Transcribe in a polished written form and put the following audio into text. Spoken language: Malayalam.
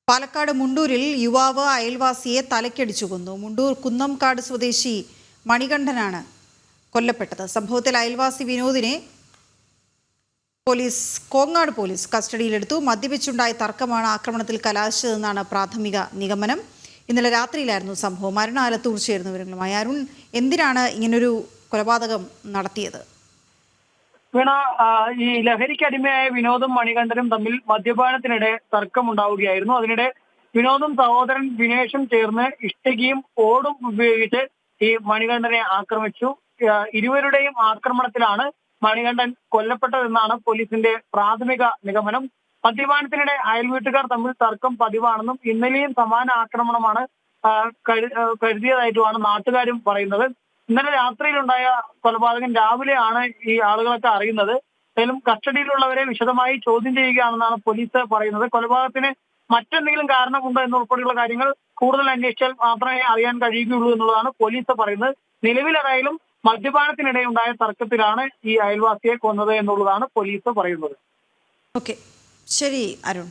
പാലക്കാട് മുണ്ടൂരിൽ യുവാവ് അയൽവാസിയെ തലക്കടിച്ചു കൊന്നു. മുണ്ടൂർ കുന്നംകാട് സ്വദേശി മണികണ്ഠനാണ് കൊല്ലപ്പെട്ടത്. സംഭവത്തിൽ അയൽവാസി വിനോദിനെ കോങ്ങാട് പോലീസ് കസ്റ്റഡിയിലെടുത്തു. മദ്യപിച്ചുണ്ടായ തർക്കമാണ് ആക്രമണത്തിൽ കലാശിച്ചതെന്നാണ് പ്രാഥമിക നിഗമനം. ഇന്നലെ രാത്രിയിലായിരുന്നു സംഭവം. അരുൺ ആലത്തൂർ ചേർന്ന വിവരങ്ങളുമായി. അരുൺ, എന്തിനാണ് ഇങ്ങനൊരു കൊലപാതകം നടത്തിയത്? വീണ, ഈ ലഹരിക്കടിമയായ വിനോദും മണികണ്ഠനും തമ്മിൽ മദ്യപാനത്തിനിടെ തർക്കമുണ്ടാവുകയായിരുന്നു. അതിനിടെ വിനോദും സഹോദരൻ വിനേഷും ചേർന്ന് ഇഷ്ടികയും ഓടും ഉപയോഗിച്ച് ഈ മണികണ്ഠനെ ആക്രമിച്ചു. ഇരുവരുടെയും ആക്രമണത്തിലാണ് മണികണ്ഠൻ കൊല്ലപ്പെട്ടതെന്നാണ് പോലീസിന്റെ പ്രാഥമിക നിഗമനം. മദ്യപാനത്തിനിടെ അയൽവീട്ടുകാർ തമ്മിൽ തർക്കം പതിവാണെന്നും ഇന്നലെയും സമാന ആക്രമണമാണ് കരുതിയതായിട്ടുമാണ് നാട്ടുകാരും പറയുന്നത്. ഇന്നലെ രാത്രിയിലുണ്ടായ കൊലപാതകം രാവിലെയാണ് ഈ ആളുകളൊക്കെ അറിയുന്നത്. എന്തായാലും കസ്റ്റഡിയിലുള്ളവരെ വിശദമായി ചോദ്യം ചെയ്യുകയാണെന്നാണ് പോലീസ് പറയുന്നത്. കൊലപാതകത്തിന് മറ്റെന്തെങ്കിലും കാരണമുണ്ടോ എന്നുൾപ്പെടെയുള്ള കാര്യങ്ങൾ കൂടുതൽ അന്വേഷിച്ചാൽ മാത്രമേ അറിയാൻ കഴിയുകയുള്ളൂ എന്നുള്ളതാണ് പോലീസ് പറയുന്നത്. നിലവിലേതായാലും മദ്യപാനത്തിനിടെ ഉണ്ടായ തർക്കത്തിലാണ് ഈ അയൽവാസിയെ കൊന്നത് എന്നുള്ളതാണ് പോലീസ് പറയുന്നത്. ഓക്കെ, ശരി അരുൺ.